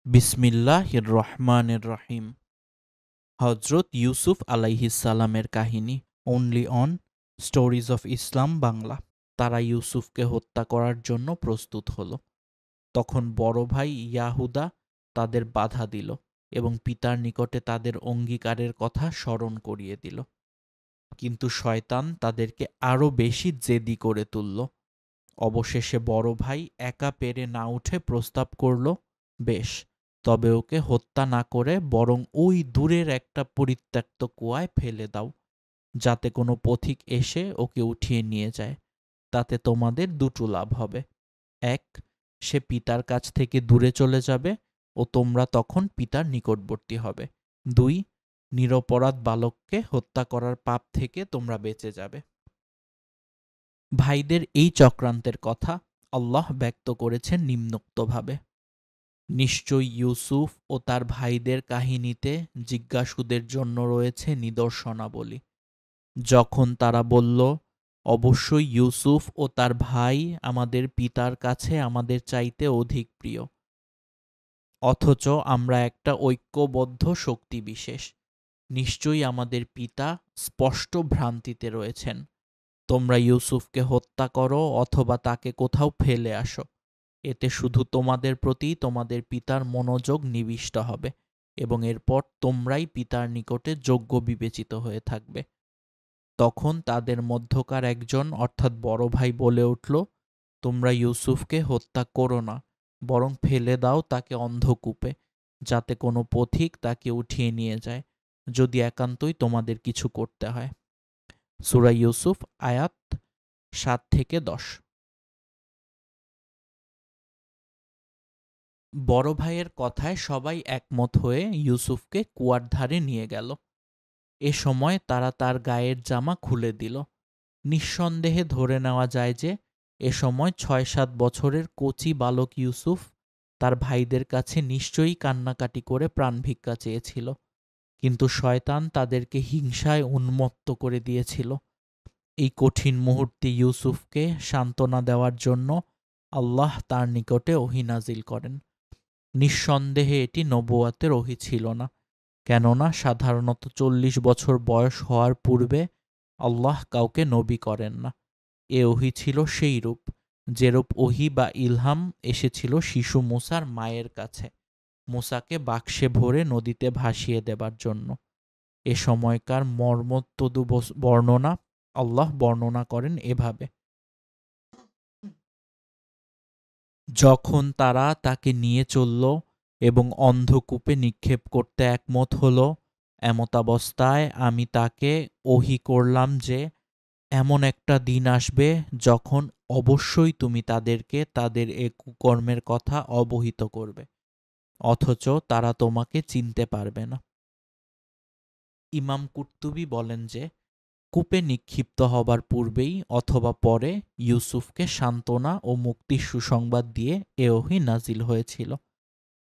বিসমিল্লাহির রহমানির রহিম। হজরত ইউসুফ আলাইহিসসালামের কাহিনী। Only on stories of Islam Bangla. তারা ইউসুফকে হত্যা করার জন্য প্রস্তুত হল। তখন বড় ভাই ইয়াহুদা তাদের বাধা দিল এবং পিতার নিকটে তাদের অঙ্গীকারের কথা স্মরণ করিয়ে দিল। কিন্তু শয়তান তাদেরকে আরও বেশি জেদি করে তুলল। অবশেষে বড় ভাই একা পেরে না উঠে প্রস্তাব করল, বেশ, তবে ওকে হত্যা না করে বরং ওই দূরের একটা পরিত্যক্ত কুয়ায় ফেলে দাও, যাতে কোনো পথিক এসে ওকে উঠিয়ে নিয়ে যায়। তাতে তোমাদের দুটো লাভ হবে। এক, সে পিতার কাছ থেকে দূরে চলে যাবে ও তোমরা তখন পিতার নিকটবর্তী হবে। দুই, নিরপরাধ বালককে হত্যা করার পাপ থেকে তোমরা বেঁচে যাবে। ভাইদের এই চক্রান্তের কথা আল্লাহ ব্যক্ত করেছেন নিম্নোক্তভাবে: নিশ্চয়ই ইউসুফ ও তার ভাইদের কাহিনীতে জিজ্ঞাসুদের জন্য রয়েছে নিদর্শনাবলী। যখন তারা বলল, অবশ্যই ইউসুফ ও তার ভাই আমাদের পিতার কাছে আমাদের চাইতে অধিক প্রিয়, অথচ আমরা একটা ঐক্যবদ্ধ শক্তি বিশেষ, নিশ্চয়ই আমাদের পিতা স্পষ্ট ভ্রান্তিতে রয়েছেন। তোমরা ইউসুফকে হত্যা করো অথবা তাকে কোথাও ফেলে আসো, এতে শুধু তোমাদের প্রতি তোমাদের পিতার মনোযোগ নিবিষ্ট হবে এবং এরপর তোমরাই পিতার নিকটে যোগ্য বিবেচিত হয়ে থাকবে। তখন তাদের মধ্যকার একজন অর্থাৎ বড় ভাই বলে উঠল, তোমরা ইউসুফকে হত্যা করো না, বরং ফেলে দাও তাকে অন্ধকূপে, যাতে কোনো পথিক তাকে উঠিয়ে নিয়ে যায়, যদি একান্তই তোমাদের কিছু করতে হয়। সূরা ইউসুফ আয়াত 7-10। বড় ভাইয়ের কথায় সবাই একমত হয়ে ইউসুফকে কুয়ার ধারে নিয়ে গেল। এ সময় তারা তার গায়ের জামা খুলে দিল। নিঃসন্দেহে ধরে নেওয়া যায় যে এ সময় 6-7 বছরের কচি বালক ইউসুফ তার ভাইদের কাছে নিশ্চয়ই কান্নাকাটি করে প্রাণ ভিক্ষা চেয়েছিল, কিন্তু শয়তান তাদেরকে হিংসায় উন্মত্ত করে দিয়েছিল। এই কঠিন মুহূর্তে ইউসুফকে সান্ত্বনা দেওয়ার জন্য আল্লাহ তার নিকটে ওহী নাজিল করেন। নিঃসন্দেহে এটি নবুয়াতের ওহী ছিল না, কেননা সাধারণত 40 বছর বয়স হওয়ার পূর্বে আল্লাহ কাউকে নবী করেন না। এ ওহী ছিল সেই রূপ, যেরূপ ওহী বা ইলহাম এসেছিল শিশু মূসার মায়ের কাছে মূসাকে বাক্সে ভরে নদীতে ভাসিয়ে দেবার জন্য। এ সময়কার মর্মোত্তদু বর্ণনা আল্লাহ বর্ণনা করেন এভাবে: যখন তারা তাকে নিয়ে চলল এবং অন্ধকূপে নিক্ষেপ করতে একমত হল, এমতাবস্থায় আমি তাকে ওহী করলাম যে এমন একটা দিন আসবে যখন অবশ্যই তুমি তাদেরকে তাদের এ কুকর্মের কথা অবহিত করবে, অথচ তারা তোমাকে চিনতে পারবে না। ইমাম কুর্তুবী বলেন যে কূপে নিক্ষিপ্ত হবার পূর্বেই অথবা পরে ইউসুফকে সান্ত্বনা ও মুক্তির সুসংবাদ দিয়ে এ ওহী নাজিল হয়েছিল।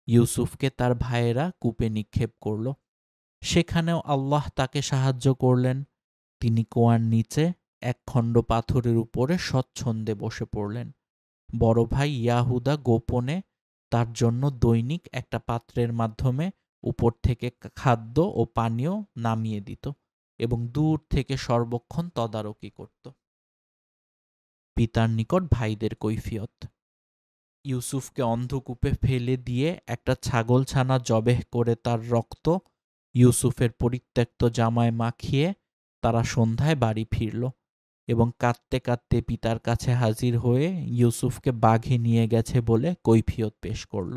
ইউসুফকে তার ভাইয়েরা কূপে নিক্ষেপ করল। সেখানেও আল্লাহ তাকে সাহায্য করলেন। তিনি কুয়ার নিচে এক খণ্ড পাথরের উপরে স্বচ্ছন্দে বসে পড়লেন। বড় ভাই ইয়াহুদা গোপনে তার জন্য দৈনিক একটা পাত্রের মাধ্যমে উপর থেকে খাদ্য ও পানীয় নামিয়ে দিত এবং দূর থেকে সর্বক্ষণ তদারকি করত। পিতার নিকট ভাইদের কৈফিয়ত: ইউসুফকে অন্ধকূপে ফেলে দিয়ে একটা ছাগলছানা জবেহ করে তার রক্ত ইউসুফের পরিত্যক্ত জামায় মাখিয়ে তারা সন্ধ্যায় বাড়ি ফিরল এবং কাঁদতে কাঁদতে পিতার কাছে হাজির হয়ে ইউসুফকে বাঘে নিয়ে গেছে বলে কৈফিয়ত পেশ করল।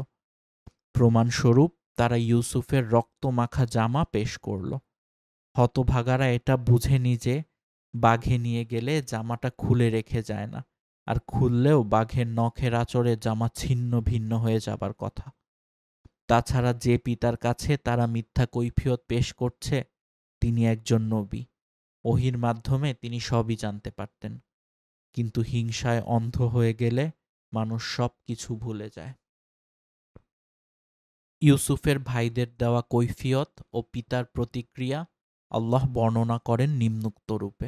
প্রমাণস্বরূপ তারা ইউসুফের রক্তমাখা জামা পেশ করল। হতভাগারা এটা বুঝেনি যে বাঘে নিয়ে গেলে জামাটা খুলে রেখে যায় না, আর খুললেও বাঘের নখের আঁচড়ে জামা ছিন্ন ভিন্ন হয়ে যাবার কথা। তাছাড়া যে পিতার কাছে তারা মিথ্যা কৈফিয়ত পেশ করছে তিনি একজন নবী, ওহীর মাধ্যমে তিনি সবই জানতে পারতেন। কিন্তু হিংসায় অন্ধ হয়ে গেলে মানুষ সব কিছু ভুলে যায়। ইউসুফের ভাইদের দেওয়া কৈফিয়ত ও পিতার প্রতিক্রিয়া আল্লাহ বর্ণনা করেন নিম্নোক্ত রূপে: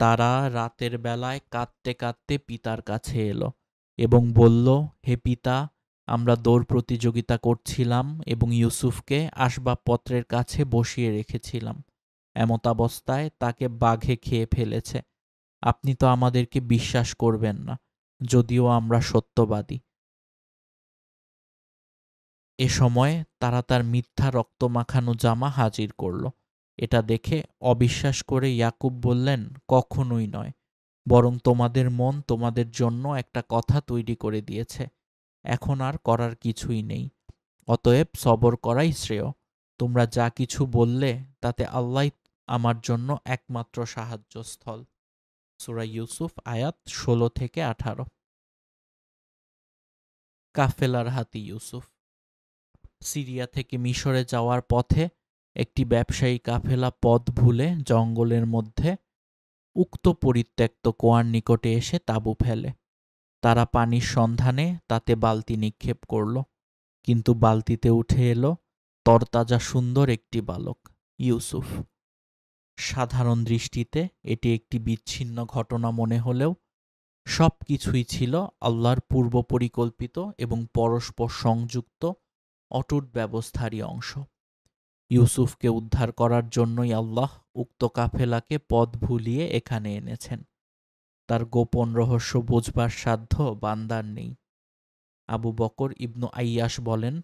তারা রাতের বেলায় কাঁদতে কাঁদতে পিতার কাছে এলো এবং বলল, হে পিতা, আমরা দৌড় প্রতিযোগিতা করছিলাম এবং ইউসুফকে আসবাবপত্রের কাছে বসিয়ে রেখেছিলাম। এমতাবস্থায় তাকে বাঘে খেয়ে ফেলেছে। আপনি তো আমাদেরকে বিশ্বাস করবেন না, যদিও আমরা সত্যবাদী। এ সময় তারা তার মিথ্যা রক্তমাখানো জামা হাজির করল। এটা দেখে অবিশ্বাস করে ইয়াকুব বললেন, কখনোই নয়, বরং তোমাদের মন তোমাদের জন্য একটা কথা তৈরি করে দিয়েছে। এখন আর করার কিছুই নেই, অতএব সবর করাই শ্রেয়। তোমরা যা কিছু বললে তাতে আল্লাহ আমার জন্য একমাত্র সাহায্যস্থল। সূরা ইউসুফ আয়াত 16-18। কাফেলার হাতি ইউসুফ। সিরিয়া থেকে মিশরে যাওয়ার পথে একটি ব্যবসায়ী কাফেলা পথ ভুলে জঙ্গলের মধ্যে উক্ত পরিত্যক্ত কুয়ার নিকটে এসে তাঁবু ফেলে। তারা পানির সন্ধানে তাতে বালতি নিক্ষেপ করল, কিন্তু বালতিতে উঠে এলো তরতাজা সুন্দর একটি বালক, ইউসুফ। সাধারণ দৃষ্টিতে এটি একটি বিচ্ছিন্ন ঘটনা মনে হলেও সব কিছুই ছিল আল্লাহর পূর্ব পরিকল্পিত এবং পরস্পর সংযুক্ত অটুট ব্যবস্থারই অংশ। ইউসুফকে উদ্ধার করার জন্যই আল্লাহ উক্ত কাফেলাকে পথ ভুলিয়ে এখানে এনেছেন। তার গোপন রহস্য বোঝবার সাধ্য বান্দার নেই। আবু বকর ইবনু আইয়াস বলেন,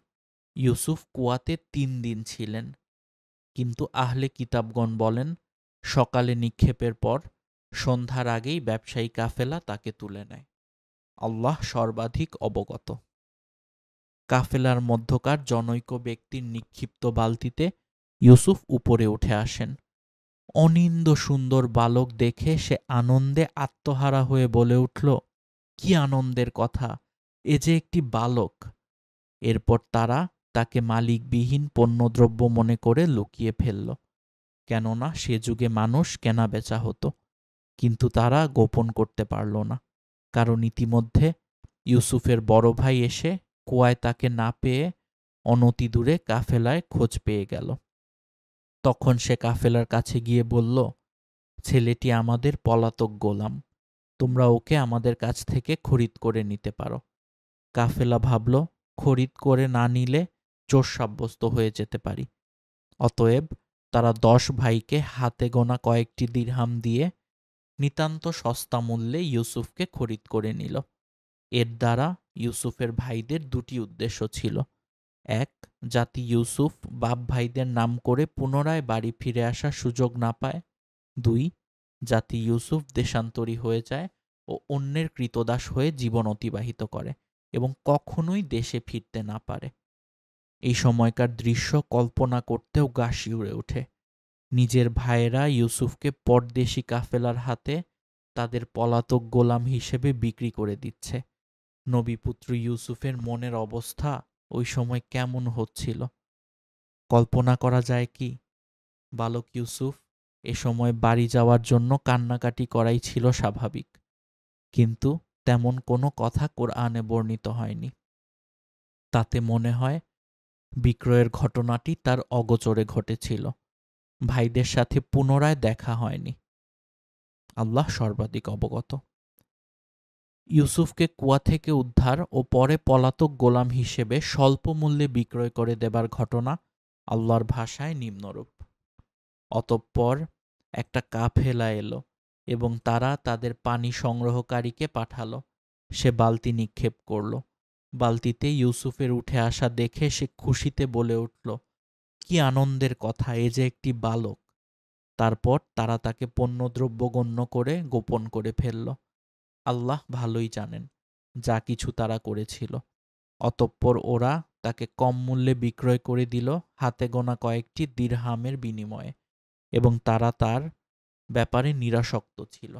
ইউসুফ কুয়াতে 3 দিন ছিলেন, কিন্তু আহলে কিতাবগণ বলেন সকালে নিক্ষেপের পর সন্ধ্যার আগেই ব্যবসায়ী কাফেলা তাকে তুলে নেয়। আল্লাহ সর্বাধিক অবগত। কাফেলার মধ্যকার জনৈক ব্যক্তির নিক্ষিপ্ত বালতিতে ইউসুফ উপরে উঠে আসেন। অনিন্দ সুন্দর বালক দেখে সে আনন্দে আত্মহারা হয়ে বলে উঠল, কি আনন্দের কথা, এ যে একটি বালক। এরপর তারা তাকে মালিকবিহীন পণ্যদ্রব্য মনে করে লুকিয়ে ফেলল, কেননা সে যুগে মানুষ কেনা বেচা হতো। কিন্তু তারা গোপন করতে পারল না, কারণ ইতিমধ্যে ইউসুফের বড় ভাই এসে কুয়ায় তাকে না পেয়ে অনতি দূরে কাফেলায় খোঁজ পেয়ে গেল। তখন সে কাফেলার কাছে গিয়ে বলল, ছেলেটি আমাদের পলাতক গোলাম, তোমরা ওকে আমাদের কাছ থেকে খরিদ করে নিতে পারো। কাফেলা ভাবল, খরিদ করে না নিলে চোর সাব্যস্ত হয়ে যেতে পারি। অতএব তারা 10 ভাইকে হাতে গোনা কয়েকটি দিরহাম দিয়ে নিতান্ত সস্তা মূল্যে ইউসুফকে খরিদ করে নিল। এর দ্বারা ইউসুফের ভাইদের 2টি উদ্দেশ্য ছিল। এক, যাতে ইউসুফ বাপ ভাইদের নাম করে পুনরায় বাড়ি ফিরে আসার সুযোগ না পায়। 2, যাতে ইউসুফ দেশান্তরী হয়ে যায় ও অন্যের কৃতদাস হয়ে জীবন অতিবাহিত করে এবং কখনোই দেশে ফিরতে না পারে। এই সময়কার দৃশ্য কল্পনা করতেও গা শিউরে ওঠে। নিজের ভাইয়েরা ইউসুফকে পরদেশি কাফেলার হাতে তাদের পলাতক গোলাম হিসেবে বিক্রি করে দিচ্ছে। নবীপুত্র ইউসুফের মনের অবস্থা ওই সময় কেমন হচ্ছিল কল্পনা করা যায় কি? বালক ইউসুফ এ সময় বাড়ি যাওয়ার জন্য কান্নাকাটি করাই ছিল স্বাভাবিক, কিন্তু তেমন কোনো কথা কোরআনে বর্ণিত হয়নি। তাতে মনে হয় বিক্রয়ের ঘটনাটি তার অগোচরে ঘটেছিল, ভাইদের সাথে পুনরায় দেখা হয়নি। আল্লাহ সর্বাধিক অবগত। ইউসুফকে কুয়া থেকে উদ্ধার ও পরে পলাতক গোলাম হিসেবে স্বল্প মূল্যে বিক্রয় করে দেবার ঘটনা আল্লাহর ভাষায় নিম্নরূপ। অতঃপর একটা কাফেলা এলো এবং তারা তাদের পানি সংগ্রহকারীকে পাঠালো। সে বালতি নিক্ষেপ করল। বালতিতে ইউসুফের উঠে আসা দেখে সে খুশিতে বলে উঠল, কি আনন্দের কথা, এ যে একটি বালক। তারপর তারা তাকে পণ্যদ্রব্য গণ্য করে গোপন করে ফেলল। আল্লাহ ভালোই জানেন যা কিছু তারা করেছিল। অতঃপর ওরা তাকে কম মূল্যে বিক্রয় করে দিল হাতে গোনা কয়েকটি দিরহামের বিনিময়ে, এবং তারা তার ব্যাপারে নিরাসক্ত ছিল।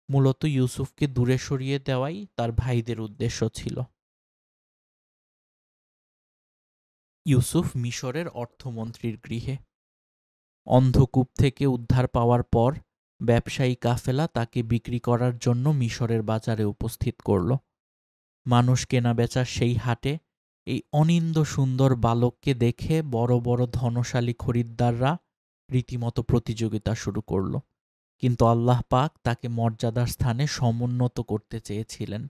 মূলত ইউসুফকে দূরে সরিয়ে দেওয়াই তার ভাইদের উদ্দেশ্য ছিল। ইউসুফ মিশরের অর্থমন্ত্রীর গৃহে। অন্ধকূপ থেকে উদ্ধার পাওয়ার পর ব্যবসায়ী কাফেলা তাকে বিক্রি করার জন্য মিশরের বাজারে উপস্থিত করল। মানুষ কেনাবেচার সেই হাটে এই অনিন্দ সুন্দর বালককে দেখে বড় বড় ধনশালী খরিদ্দাররা রীতিমতো প্রতিযোগিতা শুরু করল, কিন্তু আল্লাহ পাক তাকে মর্যাদার স্থানে সমুন্নত করতে চেয়েছিলেন।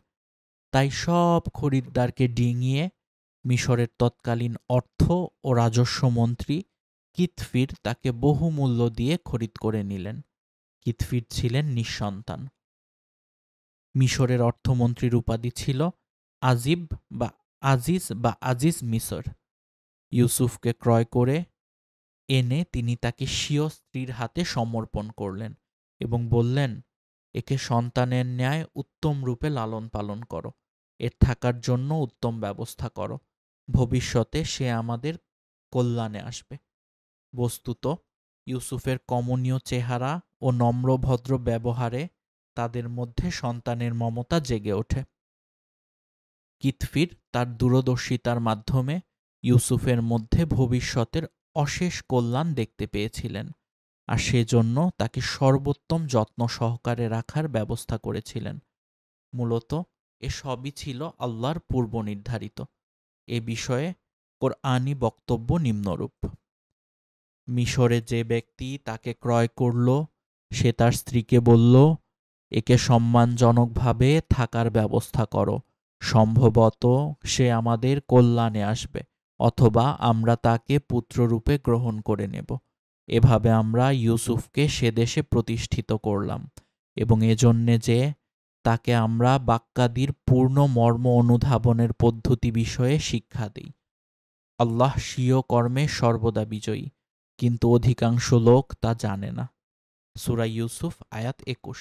তাই সব খরিদ্দারকে ডিঙিয়ে মিশরের তৎকালীন অর্থ ও রাজস্ব মন্ত্রী কিতফির তাকে বহুমূল্য দিয়ে খরিদ করে নিলেন। কিতফির ছিলেন নিঃসন্তান। মিশরের অর্থমন্ত্রীর উপাধি ছিল আজিজ মিসর। ইউসুফকে ক্রয় করে এনে তিনি তাকে স্বীয় স্ত্রীর হাতে সমর্পণ করলেন এবং বললেন, একে সন্তানের ন্যায় উত্তম রূপে লালন পালন করো, এর থাকার জন্য উত্তম ব্যবস্থা করো, ভবিষ্যতে সে আমাদের কল্যাণে আসবে। বস্তুত ইউসুফের কমনীয় চেহারা ও নম্রভদ্র ব্যবহারে তাদের মধ্যে সন্তানের মমতা জেগে ওঠে। কিতফির তার দূরদর্শিতার মাধ্যমে ইউসুফের মধ্যে ভবিষ্যতের অশেষ কল্যাণ দেখতে পেয়েছিলেন, আর সেজন্য তাকে সর্বোত্তম যত্ন সহকারে রাখার ব্যবস্থা করেছিলেন। মূলত এসবই ছিল আল্লাহর পূর্ব নির্ধারিত। এ বিষয়ে কোরআনী বক্তব্য নিম্নরূপ: মিশরে যে ব্যক্তি তাকে ক্রয় করল, সে তার স্ত্রীকে বলল, একে সম্মানজনকভাবে থাকার ব্যবস্থা করো, সম্ভবত সে আমাদের কল্যাণে আসবে, অথবা আমরা তাকে পুত্ররূপে গ্রহণ করে নেব। এভাবে আমরা ইউসুফকে সে দেশে প্রতিষ্ঠিত করলাম, এবং এজন্যে যে তাকে আমরা বাক্যাদির পূর্ণ মর্ম অনুধাবনের পদ্ধতি বিষয়ে শিক্ষা দিই। আল্লাহ স্বীয় কর্মে সর্বদা বিজয়ী, কিন্তু অধিকাংশ লোক তা জানে না। সূরা ইউসুফ আয়াত ২১।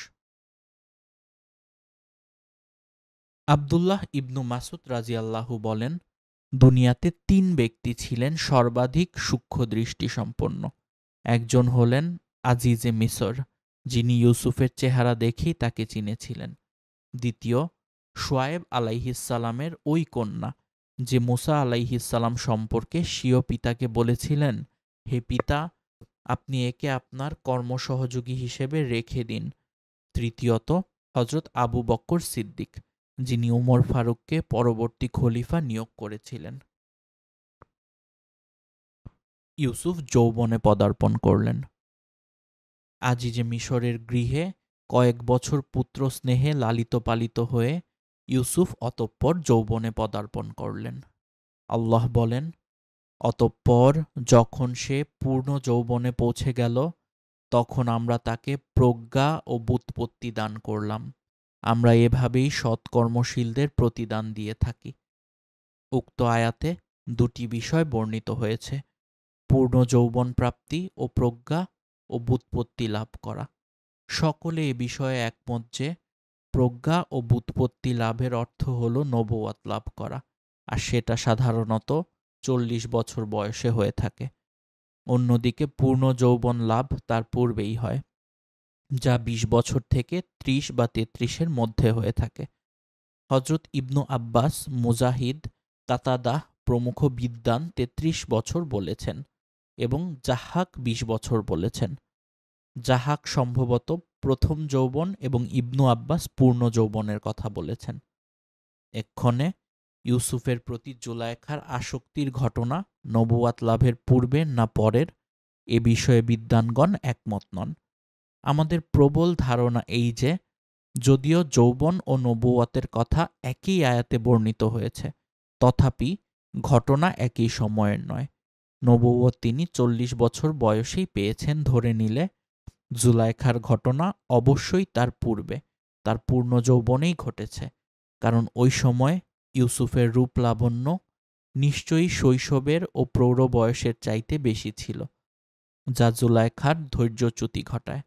আবদুল্লাহ ইবনু মাসুদ রাজিয়াল্লাহু বলেন, দুনিয়াতে ৩ ব্যক্তি ছিলেন সর্বাধিক সূক্ষ্ম দৃষ্টিসম্পন্ন। একজন হলেন আজিজে মিসর, যিনি ইউসুফের চেহারা দেখেই তাকে চিনেছিলেন। দ্বিতীয়, শুআয়ব আলাইহিসসালামের ওই কন্যা, যে মুসা আলাইহিসসালাম সম্পর্কে স্বীয় পিতাকে বলেছিলেন, হে পিতা, আপনি একে আপনার কর্মসহযোগী হিসেবে রেখে দিন। তৃতীয়ত, হযরত আবু বকর সিদ্দিক, যিনি উমর ফারুককে পরবর্তী খলিফা নিয়োগ করেছিলেন। ইউসুফ যৌবনে পদার্পণ করলেন। আজিজে মিশরের গৃহে কয়েক বছর পুত্র স্নেহে লালিত পালিত হয়ে ইউসুফ অতঃপর যৌবনে পদার্পণ করলেন। আল্লাহ বলেন, অতঃপর যখন সে পূর্ণ যৌবনে পৌঁছে গেল, তখন আমরা তাকে প্রজ্ঞা ও ব্যুৎপত্তি দান করলাম। আমরা এভাবেই সৎকর্মশীলদের প্রতিদান দিয়ে থাকি। উক্ত আয়াতে 2টি বিষয় বর্ণিত হয়েছে: পূর্ণ যৌবন প্রাপ্তি ও প্রজ্ঞা ও ব্যুৎপত্তি লাভ করা। সকলে এ বিষয়ে একমত যে প্রজ্ঞা ও ব্যুৎপত্তি লাভের অর্থ হল নবুয়ত লাভ করা, আর সেটা সাধারণত 40 বছর বয়সে হয়ে থাকে। অন্যদিকে পূর্ণ যৌবন লাভ তার পূর্বেই হয়, যা 20 বছর থেকে 30 বা 33-এর মধ্যে হয়ে থাকে। হযরত ইবনু আব্বাস, মুজাহিদ, কাতাদাহ প্রমুখ বিদ্বান 33 বছর বলেছেন এবং জাহাক 20 বছর বলেছেন। জাহাক সম্ভবত প্রথম যৌবন এবং ইবনু আব্বাস পূর্ণ যৌবনের কথা বলেছেন। এক্ষণে ইউসুফের প্রতি জুলাইখার আসক্তির ঘটনা নবুয়াত লাভের পূর্বের না পরের, এ বিষয়ে বিদ্বানগণ একমত নন। আমাদের প্রবল ধারণা এই যে, যদিও যৌবন ও নবুয়াতের কথা একই আয়াতে বর্ণিত হয়েছে, তথাপি ঘটনা একই সময়ের নয়। নবুয়ত তিনি 40 বছর বয়সেই পেয়েছেন ধরে নিলে জুলাইখার ঘটনা অবশ্যই তার পূর্বে, তার পূর্ণ যৌবনেই ঘটেছে, কারণ ওই সময় ইউসুফের রূপ লাবণ্য নিশ্চয়ই শৈশবের ও প্রৌঢ় বয়সের চাইতে বেশি ছিল, যা জুলাইখার ধৈর্যচ্যুতি ঘটায়।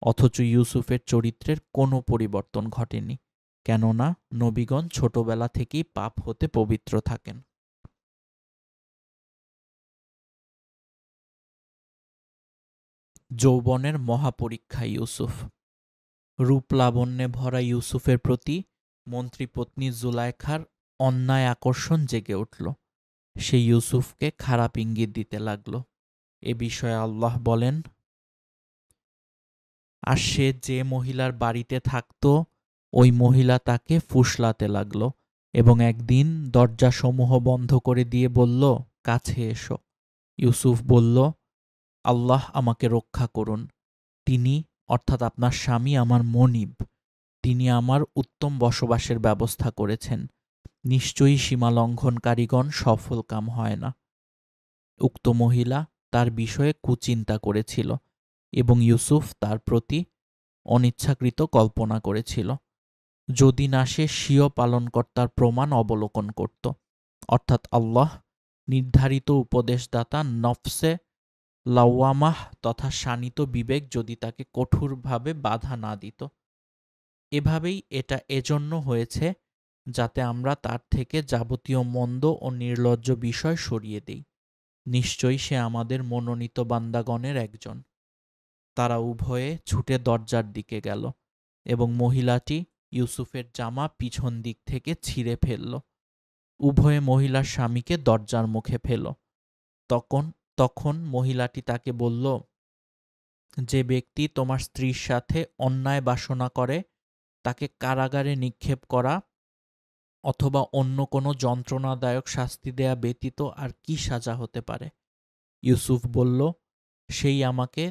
অথচ ইউসুফের চরিত্রের কোনো পরিবর্তন ঘটেনি, কেননা নবীগণ ছোটবেলা থেকেই পাপ হতে পবিত্র থাকেন। যৌবনের মহাপরীক্ষা ইউসুফ। রূপ লাবণ্যে ভরা ইউসুফের প্রতি মন্ত্রীপত্নী জুলাইখার অন্যায় আকর্ষণ জেগে উঠল। সে ইউসুফকে খারাপ ইঙ্গিত দিতে লাগল। এ বিষয়ে আল্লাহ বলেন, আর সে যে মহিলার বাড়িতে থাকত, ওই মহিলা তাকে ফুসলাতে লাগল এবং একদিন দরজাসমূহ বন্ধ করে দিয়ে বলল, কাছে এসো। ইউসুফ বলল, আল্লাহ আমাকে রক্ষা করুন, তিনি অর্থাৎ আপনার স্বামী আমার মনিব, তিনি আমার উত্তম বসবাসের ব্যবস্থা করেছেন। নিশ্চয়ই সীমালঙ্ঘনকারীগণ সফলকাম হয় না। উক্ত মহিলা তার বিষয়ে কুচিন্তা করেছিল এবং ইউসুফ তার প্রতি অনিচ্ছাকৃত কল্পনা করেছিল, যদি না সে স্বীয় পালনকর্তার প্রমাণ অবলোকন করত, অর্থাৎ আল্লাহ নির্ধারিত উপদেশদাতা নফসে লাওয়ামাহ তথা শানিত বিবেক যদি তাকে কঠোরভাবে বাধা না দিত। এভাবেই এটা এজন্য হয়েছে যাতে আমরা তার থেকে যাবতীয় মন্দ ও নির্লজ্জ বিষয় সরিয়ে দেই। নিশ্চয়ই সে আমাদের মনোনীত বান্দাগণের একজন। তারা উভয়ে ছুটে দরজার দিকে গেল এবং মহিলাটি ইউসুফের জামা পিছন দিক থেকে ছিঁড়ে ফেলল। উভয়ে মহিলার স্বামীকে দরজার মুখে ফেল। তখন তখন মহিলাটি তাকে বলল, যে ব্যক্তি তোমার স্ত্রীর সাথে অন্যায় বাসনা করে তাকে কারাগারে নিক্ষেপ করা অথবা অন্য কোনো যন্ত্রণাদায়ক শাস্তি দেয়া ব্যতীত আর কি সাজা হতে পারে? ইউসুফ বলল, সেই আমাকে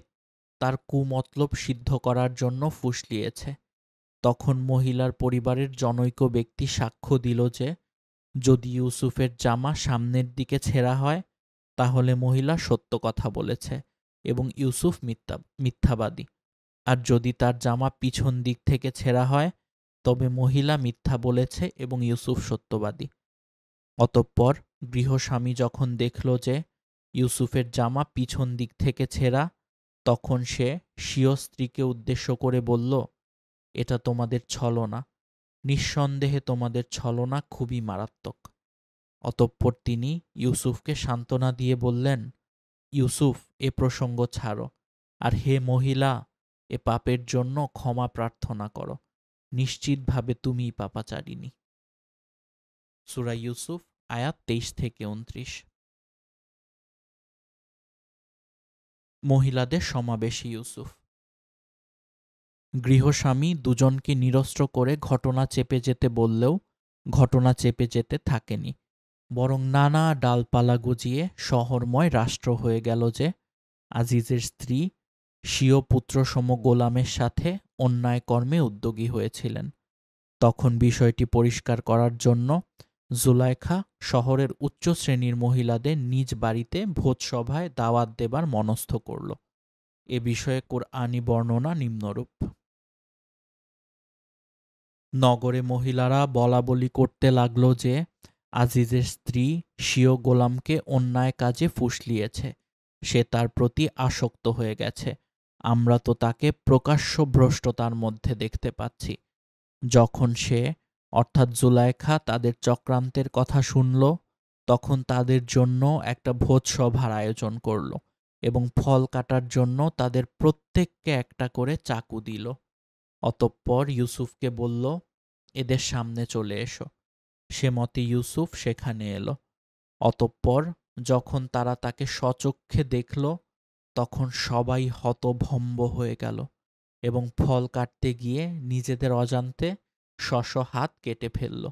তার কুমতলব সিদ্ধ করার জন্য ফুসলিয়েছে। তখন মহিলার পরিবারের জনৈক ব্যক্তি সাক্ষ্য দিল যে যদি ইউসুফের জামা সামনের দিকে ছেঁড়া হয় তাহলে মহিলা সত্য কথা বলেছে এবং ইউসুফ মিথ্যাবাদী, আর যদি তার জামা পিছন দিক থেকে ছেঁড়া হয় তবে মহিলা মিথ্যা বলেছে এবং ইউসুফ সত্যবাদী। অতঃপর গৃহস্বামী যখন দেখল যে ইউসুফের জামা পিছন দিক থেকে ছেঁড়া, তখন সে স্বীয় স্ত্রীকে উদ্দেশ্য করে বলল, এটা তোমাদের ছলনা, নিঃসন্দেহে তোমাদের ছলনা খুবই মারাত্মক। অতঃপর তিনি ইউসুফকে সান্ত্বনা দিয়ে বললেন, ইউসুফ, এ প্রসঙ্গ ছাড়ো, আর হে মহিলা, এ পাপের জন্য ক্ষমা প্রার্থনা করো, নিশ্চিতভাবে তুমিই পাপাচারিণী। সূরা ইউসুফ আয়াত 23-29। মহিলাদের সমাবেশে ইউসুফ। গৃহস্বামী দুজনকে নিরস্ত্র করে ঘটনা চেপে যেতে বললেও ঘটনা চেপে যেতে থাকেনি, বরং নানা ডালপালা গজিয়ে শহরময় রাষ্ট্র হয়ে গেল যে আজিজের স্ত্রী স্বীয় পুত্রসম গোলামের সাথে অন্যায় কর্মে উদ্যোগী হয়েছিলেন। তখন বিষয়টি পরিষ্কার করার জন্য জুলাইখা শহরের উচ্চ শ্রেণীর মহিলাদের নিজ বাড়িতে ভোজসভায় দাওয়াত দেবার মনস্থ করল। এ বিষয়ে কুরআনী বর্ণনা নিম্নরূপ। নগরে মহিলারা বলাবলি করতে লাগল যে আজিজের স্ত্রী স্বীয় গোলামকে অন্যায় কাজে ফুসলিয়েছে, সে তার প্রতি আসক্ত হয়ে গেছে, আমরা তো তাকে প্রকাশ্য ভ্রষ্টতার মধ্যে দেখতে পাচ্ছি। যখন সে অর্থাৎ জুলাইখা তাদের চক্রান্তের কথা শুনল, তখন তাদের জন্য একটা ভোজসভার আয়োজন করল এবং ফল কাটার জন্য তাদের প্রত্যেককে একটা করে চাকু দিল। অতঃপর ইউসুফকে বলল, এদের সামনে চলে এসো। সে মতে ইউসুফ সেখানে এলো। অতঃপর যখন তারা তাকে স্বচক্ষে দেখল, তখন সবাই হতভম্ব হয়ে গেল এবং ফল কাটতে গিয়ে নিজেদের অজান্তে স্ব হাত কেটে ফেলল।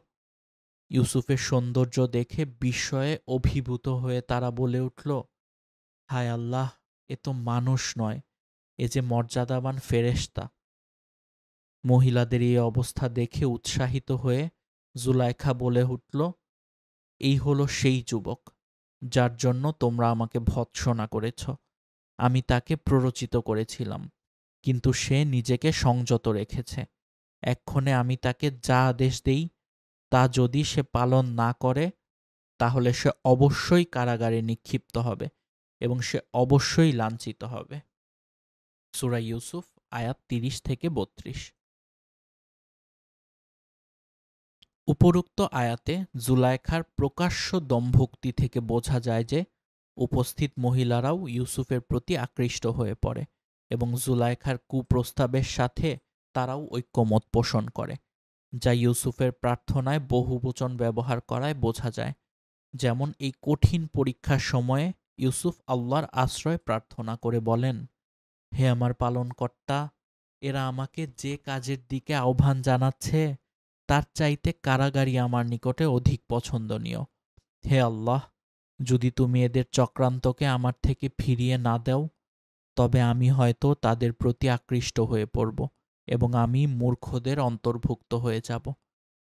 ইউসুফের সৌন্দর্য দেখে বিস্ময়ে অভিভূত হয়ে তারা বলে উঠল, হায় আল্লাহ, এ তো মানুষ নয়, এ যে মর্যাদাবান ফেরেশতা। মহিলাদের এই অবস্থা দেখে উৎসাহিত হয়ে জুলাইখা বলে উঠল, এই হলো সেই যুবক যার জন্য তোমরা আমাকে ভৎসনা করেছ। আমি তাকে প্ররোচিত করেছিলাম, কিন্তু সে নিজেকে সংযত রেখেছে। এক্ষণে আমি তাকে যা আদেশ দেই তা যদি সে পালন না করে তাহলে সে অবশ্যই কারাগারে নিক্ষিপ্ত হবে এবং সে অবশ্যই লাঞ্ছিত হবে। সূরা ইউসুফ আয়াত 30-32। উপরোক্ত আয়াতে জুলাইখার প্রকাশ্য দম্ভোক্তি থেকে বোঝা যায় যে উপস্থিত মহিলারাও ইউসুফের প্রতি আকৃষ্ট হয়ে পড়ে এবং জুলাইখার কুপ্রস্তাবের সাথে তারাও ঐক্যমত পোষণ করে, যা ইউসুফের প্রার্থনায় বহুবচন ব্যবহার করায় বোঝা যায়। যেমন এই কঠিন পরীক্ষার সময়ে ইউসুফ আল্লাহর আশ্রয় প্রার্থনা করে বলেন, হে আমার পালনকর্তা, এরা আমাকে যে কাজের দিকে আহ্বান জানাচ্ছে তার চাইতে কারাগারই আমার নিকটে অধিক পছন্দনীয়। হে আল্লাহ, যদি তুমি এদের চক্রান্তকে আমার থেকে ফিরিয়ে না দাও তবে আমি হয়তো তাদের প্রতি আকৃষ্ট হয়ে পড়ব এবং আমি মূর্খদের অন্তর্ভুক্ত হয়ে যাব।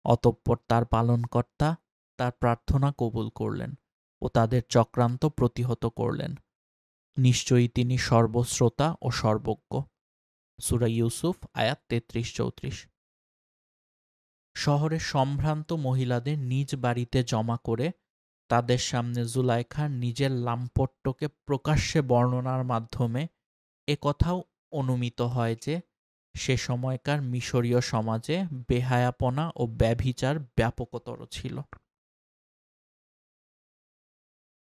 অতঃপর তার পালনকর্তা তার প্রার্থনা কবুল করলেন ও তাদের চক্রান্ত প্রতিহত করলেন। নিশ্চয়ই তিনি সর্বশ্রোতা ও সর্বজ্ঞ। সূরা ইউসুফ আয়াত ৩৩-৩৪। শহরের সম্ভ্রান্ত মহিলাদের নিজ বাড়িতে জমা করে তাদের সামনে জুলাইখার নিজের লাম্পট্যকে প্রকাশ্যে বর্ণনার মাধ্যমে একথাও অনুমিত হয় যে সে সময়কার মিশরীয় সমাজে বেহায়াপনা ও ব্যভিচার ব্যাপকতর ছিল।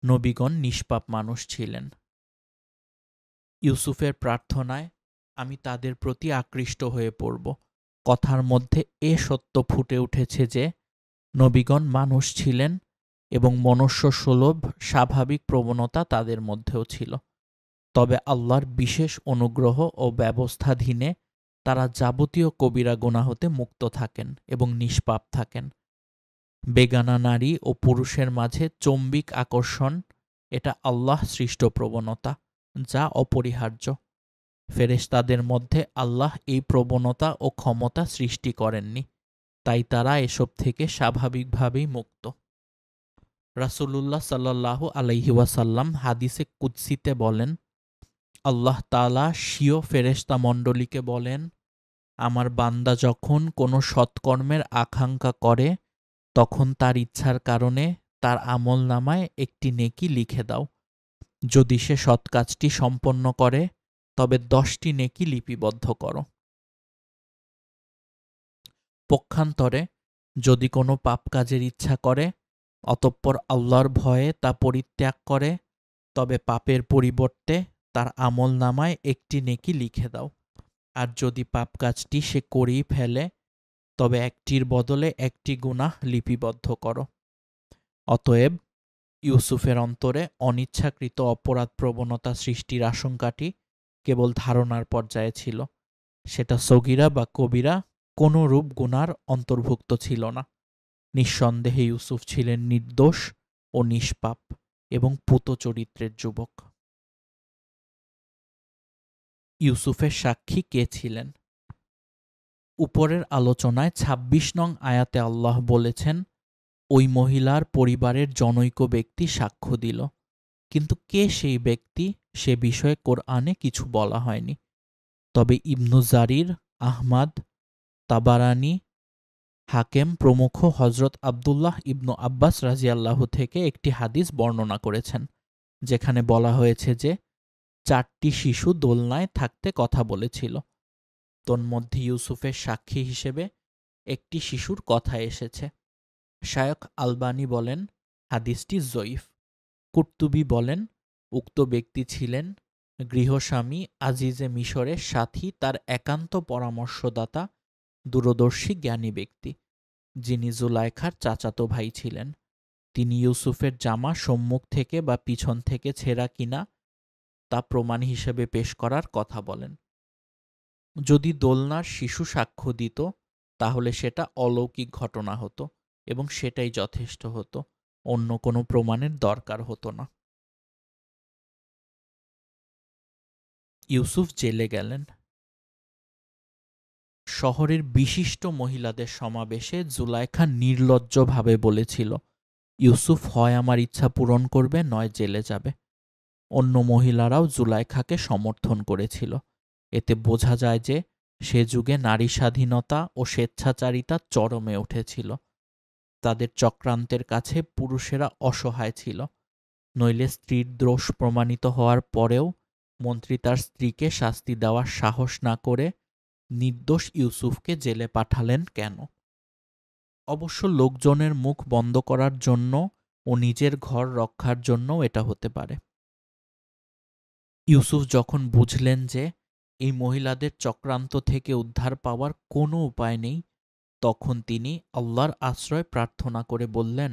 নবীগণ নিষ্পাপ মানুষ ছিলেন। ইউসুফের প্রার্থনায় আমি তাদের প্রতি আকৃষ্ট হয়ে পড়ব কথার মধ্যে এ সত্য ফুটে উঠেছে যে নবীগণ মানুষ ছিলেন এবং মনুষ্যসুলভ স্বাভাবিক প্রবণতা তাদের মধ্যেও ছিল। তবে আল্লাহর বিশেষ অনুগ্রহ ও ব্যবস্থাধীনে তারা যাবতীয় কবিরা গুনাহ হতে মুক্ত থাকেন এবং নিষ্পাপ থাকেন। বেগানা নারী ও পুরুষের মাঝে চৌম্বিক আকর্ষণ এটা আল্লাহ সৃষ্ট প্রবণতা, যা অপরিহার্য। ফেরেশতাদের মধ্যে আল্লাহ এই প্রবণতা ও ক্ষমতা সৃষ্টি করেননি, তাই তারা এসব থেকে স্বাভাবিকভাবেই মুক্ত। রাসূলুল্লাহ সাল্লাল্লাহু আলাইহি ওয়াসাল্লাম হাদিসে কুদসিতে বলেন, আল্লাহ তাআলা স্বীয় ফেরেশতা মণ্ডলীকে বলেন, আমার বান্দা যখন কোনো সৎকর্মের আকাঙ্ক্ষা করে তখন তার ইচ্ছার কারণে তার আমলনামায় একটি নেকি লিখে দাও। যদি সে সৎ কাজটি সম্পন্ন করে তবে 10টি নেকি লিপিবদ্ধ করো। পক্ষান্তরে যদি কোনো পাপ কাজের ইচ্ছা করে অতঃপর আল্লাহর ভয়ে তা পরিত্যাগ করে তবে পাপের পরিবর্তে তার আমলনামায় একটি নেকি লিখে দাও। আর যদি পাপ কাজটি সে করেই ফেলে তবে একটির বদলে একটি গুনাহ লিপিবদ্ধ করো। অতএব ইউসুফের অন্তরে অনিচ্ছাকৃত অপরাধ প্রবণতা সৃষ্টির আশঙ্কাটি কেবল ধারণার পর্যায়ে ছিল, সেটা সগীরা বা কবিরা কোনো রূপ গুনার অন্তর্ভুক্ত ছিল না। নিঃসন্দেহে ইউসুফ ছিলেন নির্দোষ ও নিষ্পাপ এবং পূত চরিত্রের যুবক। ইউসুফের সাক্ষী কে ছিলেন? উপরের আলোচনায় ২৬ নং আয়াতে আল্লাহ বলেছেন, ওই মহিলার পরিবারের জনৈক ব্যক্তি সাক্ষ্য দিল। কিন্তু কে সেই ব্যক্তি সে বিষয়ে কোরআনে কিছু বলা হয়নি। তবে ইবনু জারির, আহমাদ, তাবারানী, হাকেম প্রমুখ হযরত আবদুল্লাহ ইবনু আব্বাস রাযিয়াল্লাহু থেকে একটি হাদিস বর্ণনা করেছেন, যেখানে বলা হয়েছে যে 4টি শিশু দোলনায় থাকতে কথা বলেছিল। তন্মধ্যে ইউসুফের সাক্ষী হিসেবে একটি শিশুর কথা এসেছে। শায়খ আলবানী বলেন হাদিসটি যঈফ। কুরতুবী বলেন উক্ত ব্যক্তি ছিলেন গৃহস্বামী আজিজে মিশরের সাথী, তার একান্ত পরামর্শদাতা, দূরদর্শী জ্ঞানী ব্যক্তি, যিনি জুলাইখার চাচাতো ভাই ছিলেন। তিনি ইউসুফের জামা সম্মুখ থেকে বা পিছন থেকে ছেঁড়া কিনা তা প্রমাণ হিসেবে পেশ করার কথা বলেন। যদি দোলনার শিশু সাক্ষ্য দিত তাহলে সেটা অলৌকিক ঘটনা হতো এবং সেটাই যথেষ্ট হতো, অন্য কোনো প্রমাণের দরকার হতো না। ইউসুফ জেলে গেলেন। শহরের বিশিষ্ট মহিলাদের সমাবেশে জুলাইখা নির্লজ্জভাবে বলেছিল, ইউসুফ হয় আমার ইচ্ছা পূরণ করবে নয় জেলে যাবে। অন্য মহিলারাও জুলাইখাকে সমর্থন করেছিল। এতে বোঝা যায় যে সে যুগে নারী স্বাধীনতা ও স্বেচ্ছাচারিতা চরমে উঠেছিল। তাদের চক্রান্তের কাছে পুরুষেরা অসহায় ছিল। নইলে স্ত্রীর দোষ প্রমাণিত হওয়ার পরেও মন্ত্রী তার স্ত্রীকে শাস্তি দেওয়ার সাহস না করে নির্দোষ ইউসুফকে জেলে পাঠালেন কেন? অবশ্য লোকজনের মুখ বন্ধ করার জন্য ও নিজের ঘর রক্ষার জন্যও এটা হতে পারে। ইউসুফ যখন বুঝলেন যে এই মহিলাদের চক্রান্ত থেকে উদ্ধার পাওয়ার কোনো উপায় নেই, তখন তিনি আল্লাহর আশ্রয় প্রার্থনা করে বললেন,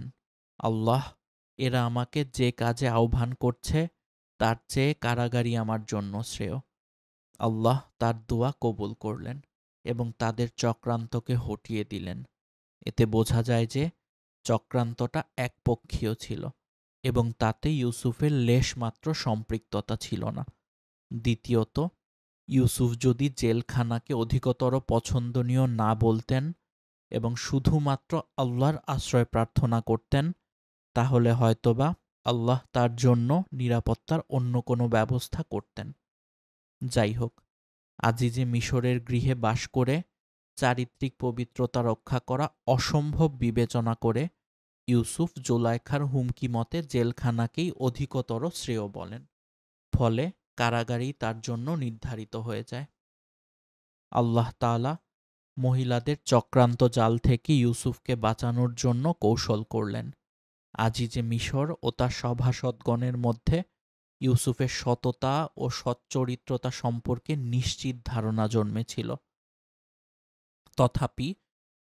আল্লাহ, এরা আমাকে যে কাজে আহ্বান করছে তার চেয়ে কারাগারই আমার জন্য শ্রেয়। আল্লাহ তার দোয়া কবুল করলেন এবং তাদের চক্রান্তকে হটিয়ে দিলেন। এতে বোঝা যায় যে চক্রান্তটা একপক্ষীয় ছিল এবং তাতে ইউসুফের লেশমাত্র সম্পৃক্ততা ছিল না। দ্বিতীয়ত, ইউসুফ যদি জেলখানাকে অধিকতর পছন্দনীয় না বলতেন এবং শুধুমাত্র আল্লাহর আশ্রয় প্রার্থনা করতেন, তাহলে হয়তোবা আল্লাহ তার জন্য নিরাপত্তার অন্য কোনো ব্যবস্থা করতেন। যাই হোক, আজিজে মিশরের গৃহে বাস করে চারিত্রিক পবিত্রতা রক্ষা করা অসম্ভব বিবেচনা করে ইউসুফ জুলাইখার হুমকি মতে জেলখানাকেই অধিকতর শ্রেয় বলেন। ফলে কারাগারেই তার জন্য নির্ধারিত হয়ে যায়। আল্লাহ তাআলা মহিলাদের চক্রান্ত জাল থেকে ইউসুফকে বাঁচানোর জন্য কৌশল করলেন। আজিজে মিশর ও তার সভাসদগণের মধ্যে ইউসুফের সততা ও সচ্চরিত্রতা সম্পর্কে নিশ্চিত ধারণা জন্মেছিল। তথাপি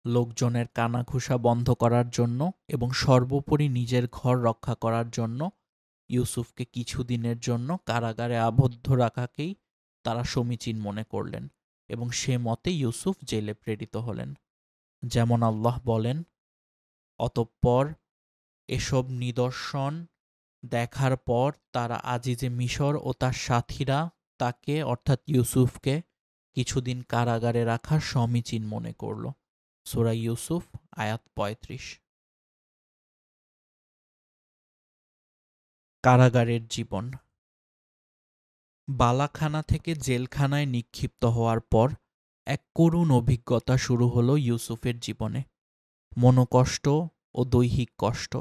লোকজনের কানাঘুষা বন্ধ করার জন্য এবং সর্বোপরি নিজের ঘর রক্ষা করার জন্য ইউসুফকে কিছুদিনের জন্য কারাগারে আবদ্ধ রাখাকেই তারা সমীচীন মনে করলেন এবং সে মতে ইউসুফ জেলে প্রেরিত হলেন। যেমন আল্লাহ বলেন, অতঃপর এসব নিদর্শন দেখার পর তারা আজিজে মিশর ও তার সাথীরা তাকে অর্থাৎ ইউসুফকে কিছুদিন কারাগারে রাখার সমীচীন মনে করল। সূরা ইউসুফ আয়াত ৩৫। কারাগারের জীবন। বালাখানা থেকে জেলখানায় নিক্ষিপ্ত হওয়ার পর এক করুণ অভিজ্ঞতা শুরু হলো ইউসুফের জীবনে। মনোকষ্ট ও দৈহিক কষ্ট,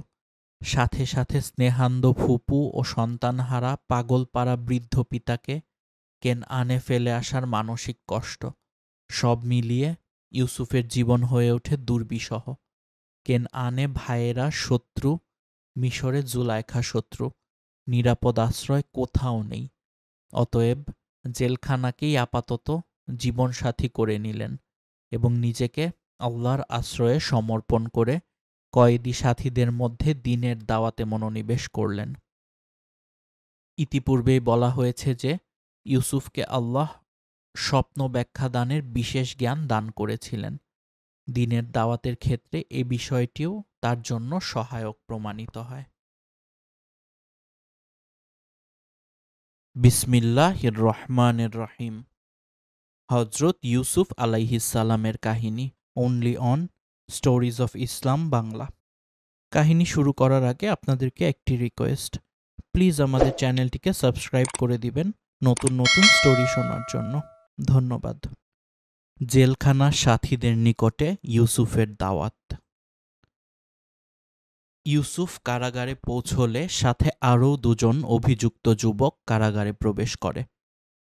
সাথে সাথে স্নেহান্ধ ফুপু ও সন্তানহারা পাগলপাড়া বৃদ্ধ পিতাকে কেনআনে ফেলে আসার মানসিক কষ্ট, সব মিলিয়ে ইউসুফের জীবন হয়ে ওঠে দুর্বিষহ। কেনআনে ভাইয়েরা শত্রু, মিশরে জুলাইখা শত্রু, নিরাপদ আশ্রয় কোথাও নেই। অতএব জেলখানাকেই আপাতত জীবনসাথী করে নিলেন এবং নিজেকে আল্লাহর আশ্রয়ে সমর্পণ করে কয়েদি সাথীদের মধ্যে দ্বীনের দাওয়াতে মনোনিবেশ করলেন। ইতিপূর্বেই বলা হয়েছে যে ইউসুফকে আল্লাহ স্বপ্ন ব্যাখ্যাদানের বিশেষ জ্ঞান দান করেছিলেন। দ্বীনের দাওয়াতের ক্ষেত্রে এ বিষয়টিও তার জন্য সহায়ক প্রমাণিত হয়। বিসমিল্লাহির রহমানির রহিম। হযরত ইউসুফ আলাইহিসসালামের কাহিনী, only on stories of Islam Bangla. কাহিনী শুরু করার আগে আপনাদেরকে একটি রিকোয়েস্ট, প্লিজ আমাদের চ্যানেলটিকে সাবস্ক্রাইব করে দিবেন নতুন নতুন স্টোরি শোনার জন্য। ধন্যবাদ। জেলখানা সাথীদের নিকটে ইউসুফের দাওয়াত। ইউসুফ কারাগারে পৌঁছলে সাথে আরও দুজন অভিযুক্ত যুবক কারাগারে প্রবেশ করে।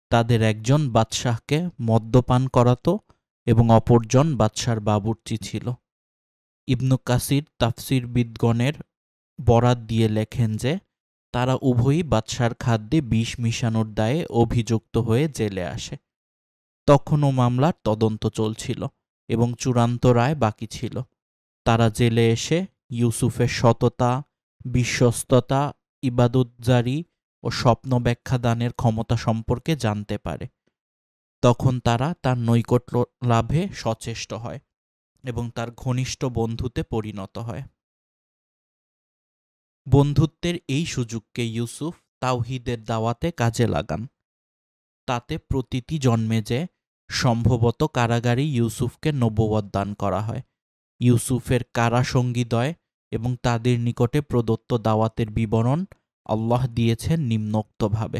তাদের একজন বাদশাহকে মদ্যপান করাতো এবং অপরজন বাদশার বাবুর্চি ছিল। ইবনু কাসির তাফসিরবিদগণের বরাত দিয়ে লেখেন যে তারা উভয়ই বাদশার খাদ্যে বিষ মিশানোর দায়ে অভিযুক্ত হয়ে জেলে আসে। তখনও মামলার তদন্ত চলছিল এবং চূড়ান্ত রায় বাকি ছিল। তারা জেলে এসে ইউসুফের সততা, বিশ্বস্ততা, ইবাদতজারি ও স্বপ্ন ব্যাখ্যা দানের ক্ষমতা সম্পর্কে জানতে পারে। তখন তারা তার নৈকট্য লাভে সচেষ্ট হয় এবং তার ঘনিষ্ঠ বন্ধুতে পরিণত হয়। বন্ধুত্বের এই সুযোগকে ইউসুফ তাওহীদের দাওয়াতে কাজে লাগান। তাতে প্রতীতি জন্মে যে সম্ভবত কারাগারেই ইউসুফকে নবুয়ত দান করা হয়। ইউসুফের কারাসঙ্গীদ্বয় এবং তাদের নিকটে প্রদত্ত দাওয়াতের বিবরণ আল্লাহ দিয়েছেন নিম্নোক্তভাবে।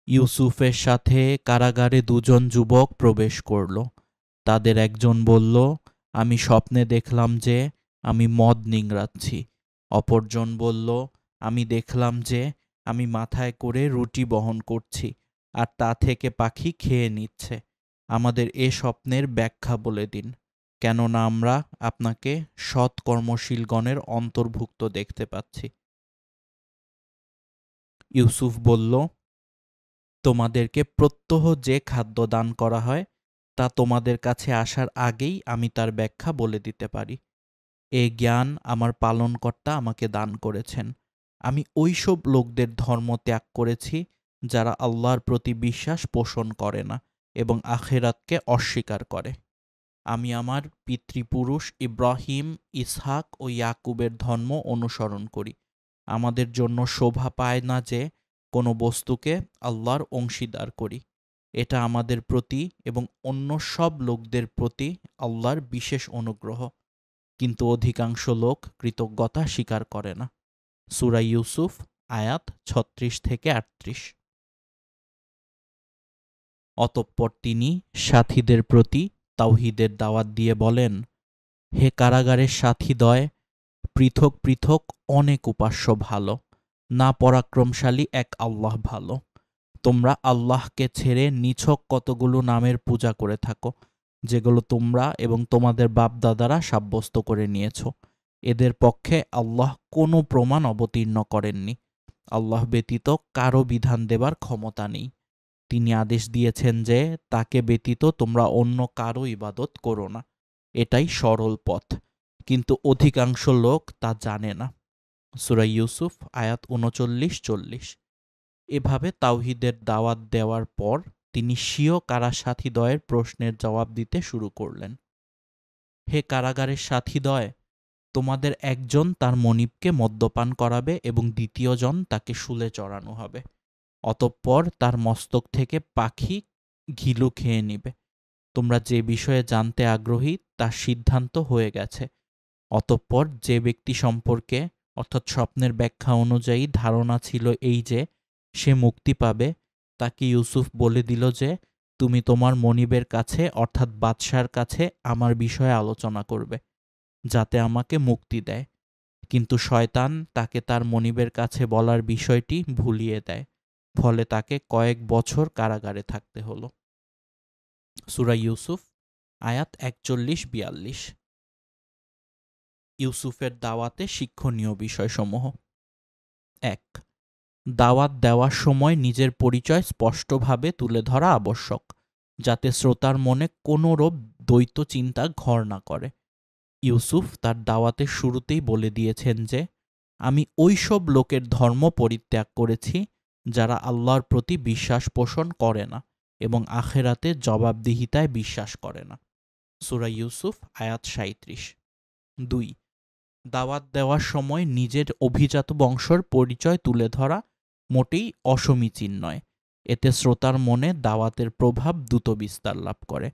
ইউসুফের সাথে কারাগারে দুজন যুবক প্রবেশ করল। তাদের একজন বলল, আমি স্বপ্নে দেখলাম যে আমি মদ নিংড়াচ্ছি। অপরজন বলল, আমি দেখলাম যে আমি মাথায় করে রুটি বহন করছি আর তা থেকে পাখি খেয়ে নিচ্ছে। আমাদের এ স্বপ্নের ব্যাখ্যা বলে দিন, কেননা আমরা আপনাকে সৎ কর্মশীলগণের অন্তর্ভুক্ত দেখতে পাচ্ছি। ইউসুফ বলল, তোমাদেরকে প্রত্যহ যে খাদ্য দান করা হয় তা তোমাদের কাছে আসার আগেই আমি তার ব্যাখ্যা বলে দিতে পারি। এ জ্ঞান আমার পালনকর্তা আমাকে দান করেছেন। আমি ওইসব লোকদের ধর্ম ত্যাগ করেছি যারা আল্লাহর প্রতি বিশ্বাস পোষণ করে না এবং আখিরাতকে অস্বীকার করে। আমি আমার পিতৃপুরুষ ইব্রাহিম, ইসহাক ও ইয়াকুবের ধর্ম অনুসরণ করি। আমাদের জন্য শোভা পায় না যে কোনো বস্তুকে আল্লাহর অংশীদার করি। এটা আমাদের প্রতি এবং অন্য সব লোকদের প্রতি আল্লাহর বিশেষ অনুগ্রহ, কিন্তু অধিকাংশ লোক কৃতজ্ঞতা স্বীকার করে না। সূরা ইউসুফ আয়াত 36-38। অতঃপর তিনি সাথীদের প্রতি তাওহীদের দাওয়াত দিয়ে বলেন, হে কারাগারের সাথীদ্বয়, পৃথক পৃথক অনেক উপাস্য ভালো, না পরাক্রমশালী এক আল্লাহ ভালো। তোমরা আল্লাহকে ছেড়ে নিছক কতগুলো নামের পূজা করে থাকো, যেগুলো তোমরা এবং তোমাদের বাপদাদারা সাব্যস্ত করে নিয়েছ। এদের পক্ষে আল্লাহ কোনো প্রমাণ অবতীর্ণ করেননি। আল্লাহ ব্যতীত কারো বিধান দেবার ক্ষমতা নেই। তিনি আদেশ দিয়েছেন যে তাকে ব্যতীত তোমরা অন্য কারো ইবাদত করো না। এটাই সরল পথ, কিন্তু অধিকাংশ লোক তা জানে না। সূরা ইউসুফ আয়াত 39-40। এভাবে তাওহীদের দাওয়াত দেওয়ার পর তিনি স্বীয় কারাসাথীদ্বয়ের প্রশ্নের জবাব দিতে শুরু করলেন। হে কারাগারের সাথীদ্বয়, তোমাদের একজন তার মনিবকে মদ্যপান করাবে এবং দ্বিতীয়জন তাকে শুলে চড়ানো হবে। অতঃপর তার মস্তক থেকে পাখি ঘিলু খেয়ে নিবে। তোমরা যে বিষয়ে জানতে আগ্রহী তার সিদ্ধান্ত হয়ে গেছে। অতঃপর যে ব্যক্তি সম্পর্কে অর্থাৎ স্বপ্নের ব্যাখ্যা অনুযায়ী ধারণা ছিল এই যে সে মুক্তি পাবে, তাকে ইউসুফ বলে দিল যে তুমি তোমার মনিবের কাছে অর্থাৎ বাদশার কাছে আমার বিষয়ে আলোচনা করবে, যাতে আমাকে মুক্তি দেয়। কিন্তু শয়তান তাকে তার মনিবের কাছে বলার বিষয়টি ভুলিয়ে দেয়, ফলে তাকে কয়েক বছর কারাগারে থাকতে হলো। সূরা ইউসুফ আয়াত 41-42। ইউসুফের দাওয়াতে শিক্ষণীয় বিষয়সমূহ। ১. দাওয়াত দেওয়ার সময় নিজের পরিচয় স্পষ্টভাবে তুলে ধরা আবশ্যক, যাতে শ্রোতার মনে কোনোরূপ দ্বৈত চিন্তা ঘর না করে। ইউসুফ তার দাওয়াতের শুরুতেই বলে দিয়েছেন যে আমি ওই সব লোকের ধর্ম পরিত্যাগ করেছি যারা আল্লাহর প্রতি বিশ্বাস পোষণ করে না এবং আখেরাতে জবাবদিহিতায় বিশ্বাস করে না। সূরা ইউসুফ আয়াত 37। ২. দাওয়াত দেওয়ার সময় নিজের অভিজাত বংশর পরিচয় তুলে ধরা মোটেই অসমীচীন নয়। এতে শ্রোতার মনে দাওয়াতের প্রভাব দ্রুত বিস্তার লাভ করে।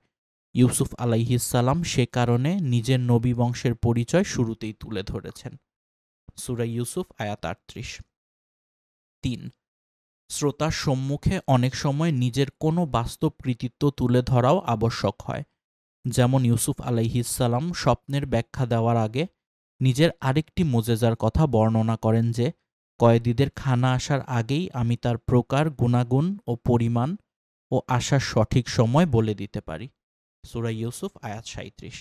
ইউসুফ আলাইহিসসালাম সে কারণে নিজের নবী বংশের পরিচয় শুরুতেই তুলে ধরেছেন। সূরা ইউসুফ আয়াত 38। ৩. শ্রোতার সম্মুখে অনেক সময় নিজের কোনো বাস্তব কৃতিত্ব তুলে ধরাও আবশ্যক হয়। যেমন ইউসুফ আলাইহিসসালাম স্বপ্নের ব্যাখ্যা দেওয়ার আগে নিজের আরেকটি মুজেজার কথা বর্ণনা করেন যে কয়েদিদের খানা আসার আগেই আমি তার প্রকার, গুণাগুণ ও পরিমাণ ও আসার সঠিক সময় বলে দিতে পারি। সূরা ইউসুফ আয়াত 37।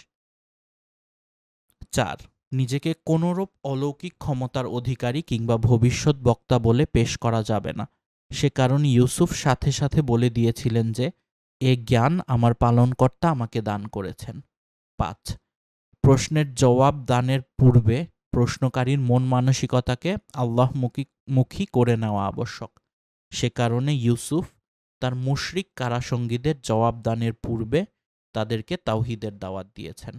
৪. নিজেকে কোনোরূপ অলৌকিক ক্ষমতার অধিকারী কিংবা ভবিষ্যৎ বক্তা বলে পেশ করা যাবে না। সে কারণে ইউসুফ সাথে সাথে বলে দিয়েছিলেন যে এ জ্ঞান আমার পালনকর্তা আমাকে দান করেছেন। ৫. প্রশ্নের জবাব দানের পূর্বে প্রশ্নকারীর মন মানসিকতাকে আল্লাহমুখী করে নেওয়া আবশ্যক। সে কারণে ইউসুফ তার মুশরিক কারাসঙ্গীদের জবাব দানের পূর্বে তাদেরকে তাওহীদের দাওয়াত দিয়েছেন।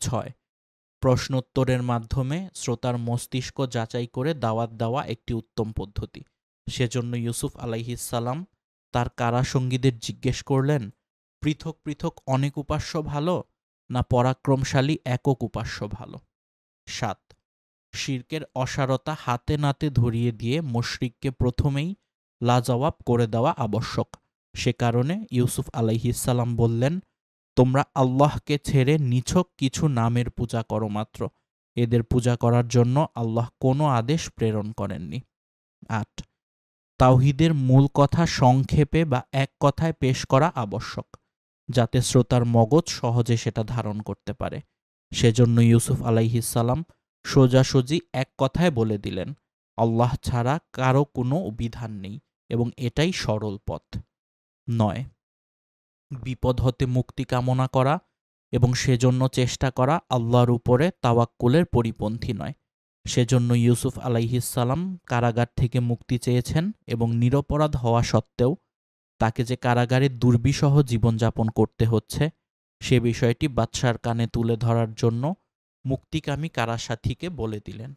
৬. প্রশ্নোত্তরের মাধ্যমে শ্রোতার মস্তিষ্ক যাচাই করে দাওয়াত দেওয়া একটি উত্তম পদ্ধতি। সেজন্য ইউসুফ আলাইহিসসালাম তার কারাসঙ্গীদের জিজ্ঞেস করলেন, পৃথক পৃথক অনেক উপাস্য ভালো, না পরাক্রমশালী একক উপাস্য ভালো? ৭. শিরকের অসারতা হাতে নাতে ধরিয়ে দিয়ে মুশরিককে প্রথমেই লাজবাব করে দেওয়া আবশ্যক। সে কারণে ইউসুফ আলাইহিসসালাম বললেন, তোমরা আল্লাহকে ছেড়ে নিছক কিছু নামের পূজা করো মাত্র। এদের পূজা করার জন্য আল্লাহ কোনো আদেশ প্রেরণ করেননি। ৮. তাওহীদের মূল কথা সংক্ষেপে বা এক কথায় পেশ করা আবশ্যক, যাতে শ্রোতার মগজ সহজে সেটা ধারণ করতে পারে। সেজন্য ইউসুফ আলাইহিসসালাম সোজাসুজি এক কথায় বলে দিলেন, আল্লাহ ছাড়া কারো কোনো বিধান নেই এবং এটাই সরল পথ। ৯. বিপদ হতে মুক্তি কামনা করা এবং সেজন্য চেষ্টা করা আল্লাহর উপরে তাওয়াক্কুলের পরিপন্থী নয়। সেজন্য ইউসুফ আলাইহিসসালাম কারাগার থেকে মুক্তি চেয়েছেন এবং নিরপরাধ হওয়া সত্ত্বেও তাকে যে কারাগারে দুর্বিষহ জীবনযাপন করতে হচ্ছে সে বিষয়টি বাদশার কানে তুলে ধরার জন্য মুক্তিকামী কারাসাথীকে বলে দিলেন।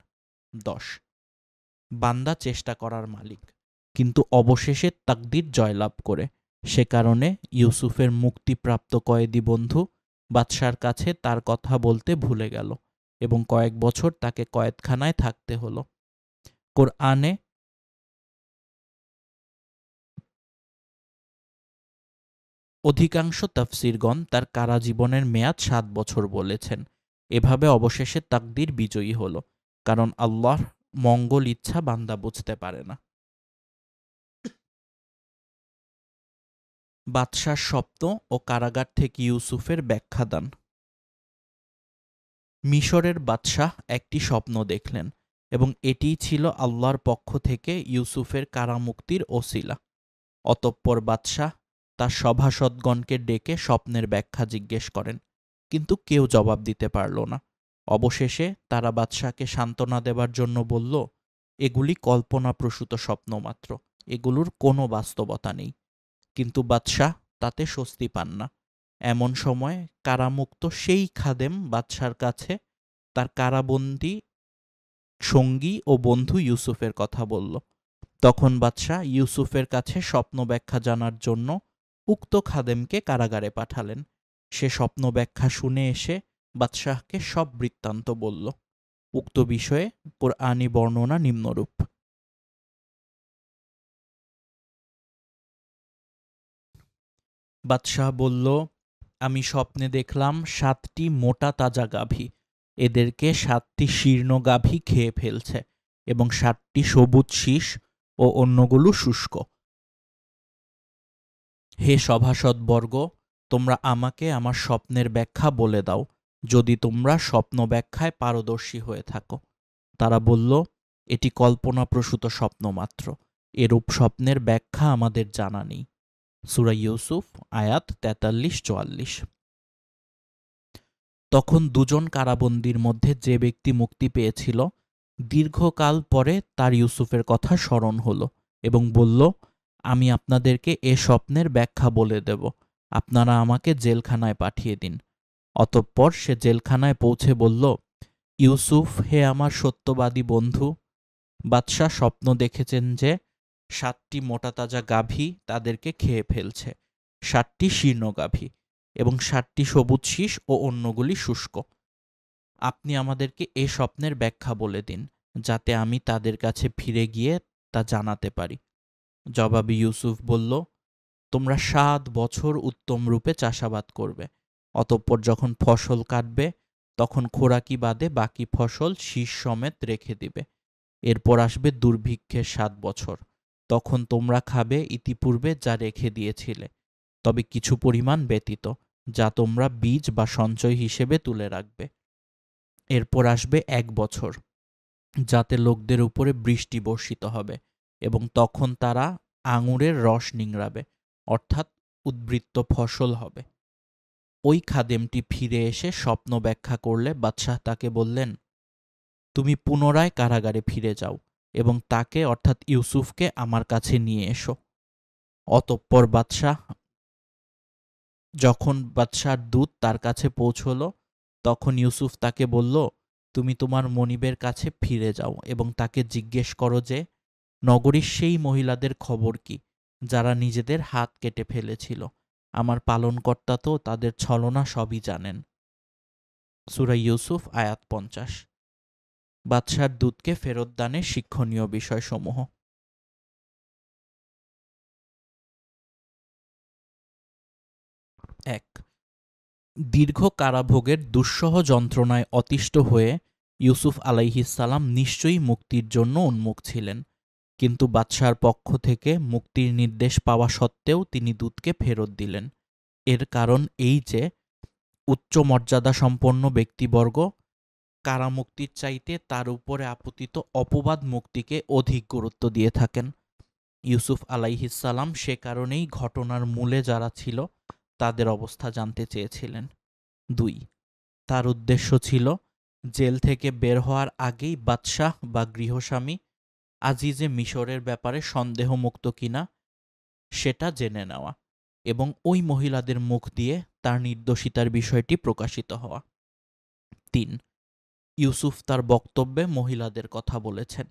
১০. বান্দা চেষ্টা করার মালিক। কিন্তু অবশেষে তাকদীর জয়লাভ করে। সে কারণে ইউসুফের মুক্তিপ্রাপ্ত কয়েদি বন্ধু বাদশার কাছে তার কথা বলতে ভুলে গেল এবং কয়েক বছর তাকে কয়েদখানায় থাকতে হলো। কোরআনে অধিকাংশ তাফসিরগণ তার কারাজীবনের মেয়াদ ৭ বছর বলেছেন। এভাবে অবশেষে তাকদীর বিজয়ী হল, কারণ আল্লাহর মঙ্গল ইচ্ছা বান্দা বুঝতে পারে না। বাদশার স্বপ্ন ও কারাগার থেকে ইউসুফের ব্যাখ্যা দান। মিশরের বাদশাহ একটি স্বপ্ন দেখলেন এবং এটিই ছিল আল্লাহর পক্ষ থেকে ইউসুফের কারামুক্তির ওসিলা। অতঃপর বাদশাহ তার সভাসদগণকে ডেকে স্বপ্নের ব্যাখ্যা জিজ্ঞেস করেন, কিন্তু কেউ জবাব দিতে পারল না। অবশেষে তারা বাদশাহকে সান্ত্বনা দেবার জন্য বলল, এগুলি কল্পনাপ্রসূত স্বপ্ন মাত্র, এগুলোর কোনো বাস্তবতা নেই। কিন্তু বাদশাহ তাতে স্বস্তি পান না। এমন সময় কারামুক্ত সেই খাদেম বাদশার কাছে তার কারাবন্দী সঙ্গী ও বন্ধু ইউসুফের কথা বলল। তখন বাদশাহ ইউসুফের কাছে স্বপ্ন ব্যাখ্যা জানার জন্য উক্ত খাদেমকে কারাগারে পাঠালেন। সে স্বপ্ন ব্যাখ্যা শুনে এসে বাদশাহকে সব বৃত্তান্ত বলল। উক্ত বিষয়ে কুরআনী বর্ণনা নিম্নরূপ। বাদশাহ বলল, আমি স্বপ্নে দেখলাম 7টি মোটা তাজা গাভী, এদেরকে 7টি শীর্ণ গাভী খেয়ে ফেলছে এবং 7টি সবুজ শীষ ও অন্যগুলো শুষ্ক। হে সভাসদবর্গ, তোমরা আমাকে আমার স্বপ্নের ব্যাখ্যা বলে দাও, যদি তোমরা স্বপ্ন ব্যাখ্যায় পারদর্শী হয়ে থাকো। তারা বলল, এটি কল্পনাপ্রসূত স্বপ্ন মাত্র, এরূপ স্বপ্নের ব্যাখ্যা আমাদের জানা নেই। সূরা ইউসুফ আয়াত 43-44। তখন দুজন কারাবন্দীর মধ্যে যে ব্যক্তি মুক্তি পেয়েছিল, দীর্ঘকাল পরে তার ইউসুফের কথা স্মরণ হল এবং বলল, আমি আপনাদেরকে এ স্বপ্নের ব্যাখ্যা বলে দেব, আপনারা আমাকে জেলখানায় পাঠিয়ে দিন। অতঃপর সে জেলখানায় পৌঁছে বলল, ইউসুফ, হে আমার সত্যবাদী বন্ধু, বাদশাহ স্বপ্ন দেখেছেন যে 7টি মোটাতাজা গাভী তাদেরকে খেয়ে ফেলছে, 7টি শীর্ণ গাভী এবং 7টি সবুজ শীষ ও অন্যগুলি শুষ্ক। আপনি আমাদেরকে এ স্বপ্নের ব্যাখ্যা বলে দিন, যাতে আমি তাদের কাছে ফিরে গিয়ে তা জানাতে পারি। জবাবে ইউসুফ বলল, তোমরা 7 বছর উত্তম রূপে চাষাবাদ করবে। অতঃপর যখন ফসল কাটবে, তখন খোরাকি বাদে বাকি ফসল শীষ সমেত রেখে দিবে। এরপর আসবে দুর্ভিক্ষের 7 বছর। তখন তোমরা খাবে ইতিপূর্বে যা রেখে দিয়েছিলে, তবে কিছু পরিমাণ ব্যতীত, যা তোমরা বীজ বা সঞ্চয় হিসেবে তুলে রাখবে। এরপর আসবে 1 বছর, যাতে লোকদের উপরে বৃষ্টি বর্ষিত হবে এবং তখন তারা আঙুরের রস নিংড়াবে, অর্থাৎ উদ্বৃত্ত ফসল হবে। ওই খাদেমটি ফিরে এসে স্বপ্ন ব্যাখ্যা করলে বাদশাহ তাকে বললেন, তুমি পুনরায় কারাগারে ফিরে যাও এবং তাকে অর্থাৎ ইউসুফকে আমার কাছে নিয়ে এসো। অতঃপর যখন বাদশার দূত তার কাছে পৌঁছল, তখন ইউসুফ তাকে বলল, তুমি তোমার মনিবের কাছে ফিরে যাও এবং তাকে জিজ্ঞেস করো যে নগরীর সেই মহিলাদের খবর কি, যারা নিজেদের হাত কেটে ফেলেছিল। আমার পালনকর্তা তো তাদের ছলনা সবই জানেন। সূরা ইউসুফ আয়াত 50। বাদশার দূতকে ফেরত দানের শিক্ষণীয় বিষয়সমূহ। 1. দীর্ঘ কারাভোগের দুঃসহ যন্ত্রণায় অতিষ্ঠ হয়ে ইউসুফ আলাইহিসসালাম নিশ্চয়ই মুক্তির জন্য উন্মুখ ছিলেন, কিন্তু বাদশার পক্ষ থেকে মুক্তির নির্দেশ পাওয়া সত্ত্বেও তিনি দূতকে ফেরত দিলেন। এর কারণ এই যে উচ্চ মর্যাদাসম্পন্ন ব্যক্তিবর্গ কারামুক্তির চাইতে তার উপরে আপতিত অপবাদ মুক্তিকে অধিক গুরুত্ব দিয়ে থাকেন। ইউসুফ আলাইহিসসালাম সে কারণেই ঘটনার মূলে যারা ছিল তাদের অবস্থা জানতে চেয়েছিলেন। 2. তার উদ্দেশ্য ছিল জেল থেকে বের হওয়ার আগেই বাদশাহ বা গৃহস্বামী আজিজে মিশরের ব্যাপারে সন্দেহমুক্ত কিনা সেটা জেনে নেওয়া এবং ওই মহিলাদের মুখ দিয়ে তার নির্দোষিতার বিষয়টি প্রকাশিত হওয়া। 3. ইউসুফ তার বক্তব্যে মহিলাদের কথা বলেছেন।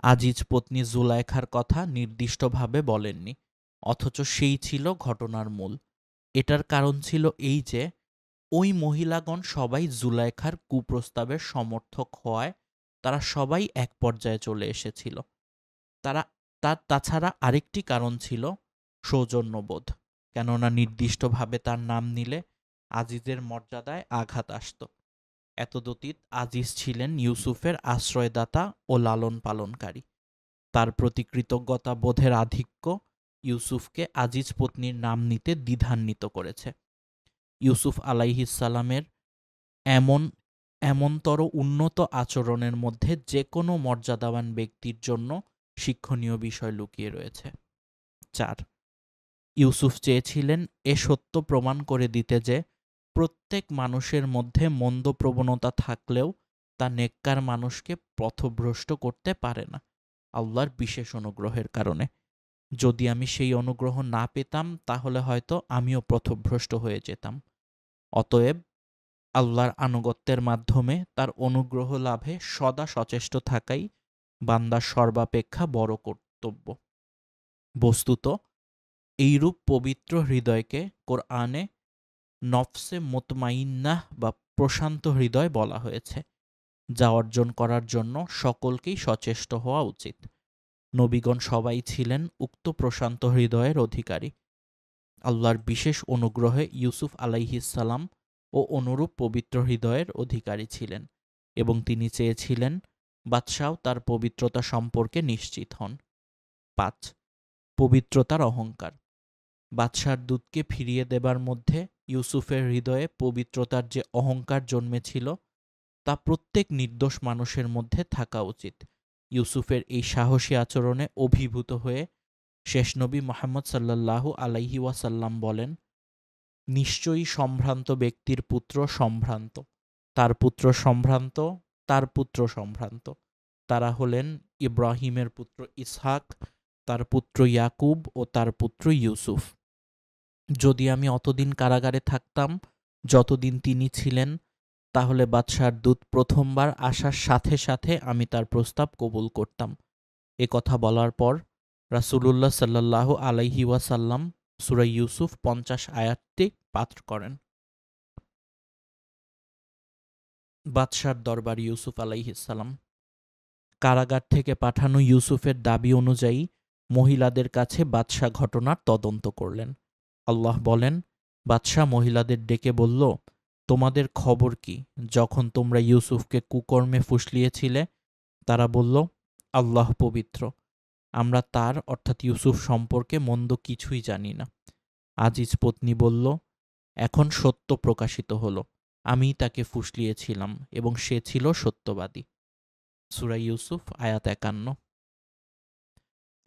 আজিজ পত্নী জুলাইখার কথা নির্দিষ্টভাবে বলেননি, অথচ সেই ছিল ঘটনার মূল। এটার কারণ ছিল এই যে ওই মহিলাগণ সবাই জুলাইখার কুপ্রস্তাবের সমর্থক হওয়ায় তারা সবাই এক পর্যায়ে চলে এসেছিল। তারা তাছাড়া আরেকটি কারণ ছিল সৌজন্যবোধ, কেননা নির্দিষ্টভাবে তার নাম নিলে আজিজের মর্যাদায় আঘাত আসত। এতদতীত আজিজ ছিলেন ইউসুফের আশ্রয়দাতা ও লালন পালনকারী। তার প্রতি কৃতজ্ঞতা বোধের আধিক্য ইউসুফকে আজিজ পত্নীর নাম নিতে দ্বিধান্বিত করেছে। ইউসুফ আলাইহিসসালামের এমনতর উন্নত আচরণের মধ্যে যে কোনো মর্যাদাবান ব্যক্তির জন্য শিক্ষণীয় বিষয় লুকিয়ে রয়েছে। 4. ইউসুফ চেয়েছিলেন এ সত্য প্রমাণ করে দিতে যে প্রত্যেক মানুষের মধ্যে মন্দ প্রবণতা থাকলেও তা নেককার মানুষকে পথভ্রষ্ট করতে পারে না, আল্লাহর বিশেষ অনুগ্রহের কারণে। যদি আমি সেই অনুগ্রহ না পেতাম তাহলে হয়তো আমিও পথভ্রষ্ট হয়ে যেতাম। অতএব আল্লাহর আনুগত্যের মাধ্যমে তার অনুগ্রহ লাভে সদা সচেষ্ট থাকাই বান্দার সর্বাপেক্ষা বড় কর্তব্য। বস্তুত এইরূপ পবিত্র হৃদয়কে কোরআনে নফসে মুতমাইন্নাহ বা প্রশান্ত হৃদয় বলা হয়েছে, যা অর্জন করার জন্য সকলকেই সচেষ্ট হওয়া উচিত। নবীগণ সবাই ছিলেন উক্ত প্রশান্ত হৃদয়ের অধিকারী। আল্লাহর বিশেষ অনুগ্রহে ইউসুফ আলাইহিসসালাম ও অনুরূপ পবিত্র হৃদয়ের অধিকারী ছিলেন এবং তিনি চেয়েছিলেন বাদশাও তার পবিত্রতা সম্পর্কে নিশ্চিত হন। 5. পবিত্রতার অহংকার। বাদশার দূতকে ফিরিয়ে দেবার মধ্যে ইউসুফের হৃদয়ে পবিত্রতার যে অহংকার জন্মেছিল তা প্রত্যেক নির্দোষ মানুষের মধ্যে থাকা উচিত। ইউসুফের এই সাহসী আচরণে অভিভূত হয়ে শেষ নবী মুহাম্মদ সাল্লাল্লাহু আলাইহি ওয়াসাল্লাম বলেন, নিশ্চয়ই সম্ভ্রান্ত ব্যক্তির পুত্র সম্ভ্রান্ত, তার পুত্র সম্ভ্রান্ত, তার পুত্র সম্ভ্রান্ত। তারা হলেন ইব্রাহিমের পুত্র ইসহাক, তার পুত্র ইয়াকুব ও তার পুত্র ইউসুফ। যদি আমি অতদিন কারাগারে থাকতাম যতদিন তিনি ছিলেন, তাহলে বাদশার দূত প্রথমবার আসার সাথে সাথে আমি তার প্রস্তাব কবুল করতাম। এ কথা বলার পর রাসূলুল্লাহ সাল্লাল্লাহু আলাইহি ওয়াসাল্লাম সূরা ইউসুফ 50 আয়াতটি পাঠ করেন। বাদশার দরবার ইউসুফ আলাইহিসসালাম। কারাগার থেকে পাঠানো ইউসুফের দাবি অনুযায়ী মহিলাদের কাছে বাদশা ঘটনার তদন্ত করলেন। আল্লাহ বলেন, বাদশাহ মহিলাদের ডেকে বলল, তোমাদের খবর কি যখন তোমরা ইউসুফকে কুকর্মে ফুসলিয়েছিলে? তারা বলল, আল্লাহ পবিত্র, আমরা তার অর্থাৎ ইউসুফ সম্পর্কে মন্দ কিছুই জানি না। আজিজ পত্নী বলল, এখন সত্য প্রকাশিত হলো, আমিই তাকে ফুসলিয়েছিলাম এবং সে ছিল সত্যবাদী। সূরা ইউসুফ আয়াত 51।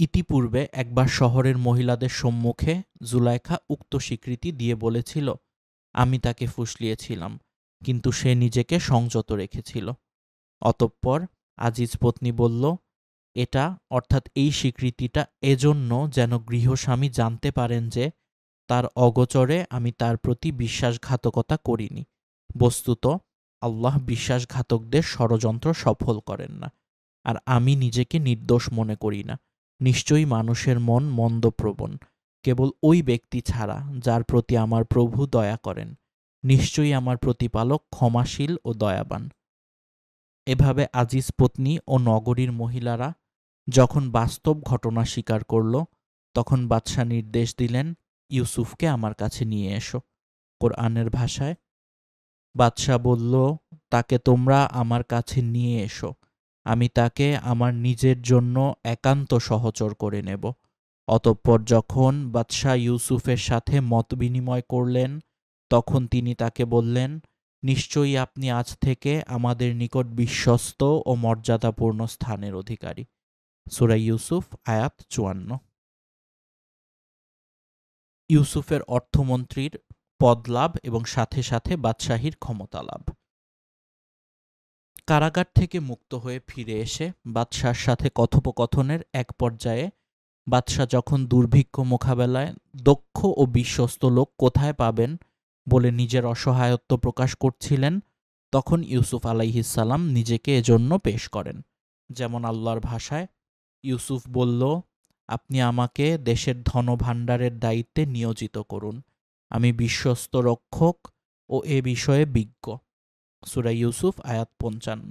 ইতিপূর্বে একবার শহরের মহিলাদের সম্মুখে জুলাইখা উক্ত স্বীকৃতি দিয়ে বলেছিল, আমি তাকে ফুসলিয়েছিলাম, কিন্তু সে নিজেকে সংযত রেখেছিল। অতঃপর আজিজ পত্নী বলল, এটা অর্থাৎ এই স্বীকৃতিটা এজন্য যেন গৃহস্বামী জানতে পারেন যে তার অগোচরে আমি তার প্রতি বিশ্বাসঘাতকতা করিনি। বস্তুত আল্লাহ বিশ্বাসঘাতকদের ষড়যন্ত্র সফল করেন না, আর আমি নিজেকে নির্দোষ মনে করি না। নিশ্চয়ই মানুষের মন মন্দপ্রবণ, কেবল ওই ব্যক্তি ছাড়া যার প্রতি আমার প্রভু দয়া করেন। নিশ্চয়ই আমার প্রতিপালক ক্ষমাশীল ও দয়াবান। এভাবে আজিজ পত্নী ও নগরীর মহিলারা যখন বাস্তব ঘটনা স্বীকার করল, তখন বাদশাহ নির্দেশ দিলেন, ইউসুফকে আমার কাছে নিয়ে এসো। কোরআনের ভাষায়, বাদশাহ বলল, তাকে তোমরা আমার কাছে নিয়ে এসো, আমি তাকে আমার নিজের জন্য একান্ত সহচর করে নেব। অতঃপর যখন বাদশাহ ইউসুফের সাথে মত বিনিময় করলেন, তখন তিনি তাকে বললেন, নিশ্চয়ই আপনি আজ থেকে আমাদের নিকট বিশ্বস্ত ও মর্যাদাপূর্ণ স্থানের অধিকারী। সূরা ইউসুফ আয়াত 54। ইউসুফের অর্থমন্ত্রীর পদ লাভ এবং সাথে সাথে বাদশাহীর ক্ষমতা লাভ। কারাগার থেকে মুক্ত হয়ে ফিরে এসে বাদশার সাথে কথোপকথনের এক পর্যায়ে বাদশাহ যখন দুর্ভিক্ষ মোকাবেলায় দক্ষ ও বিশ্বস্ত লোক কোথায় পাবেন বলে নিজের অসহায়ত্ব প্রকাশ করছিলেন, তখন ইউসুফ আলাইহিসসালাম নিজেকে এজন্য পেশ করেন। যেমন আল্লাহর ভাষায়, ইউসুফ বলল, আপনি আমাকে দেশের ধনভাণ্ডারের দায়িত্বে নিয়োজিত করুন। আমি বিশ্বস্ত রক্ষক ও এ বিষয়ে বিজ্ঞ। সূরা ইউসুফ আয়াত ৫৫।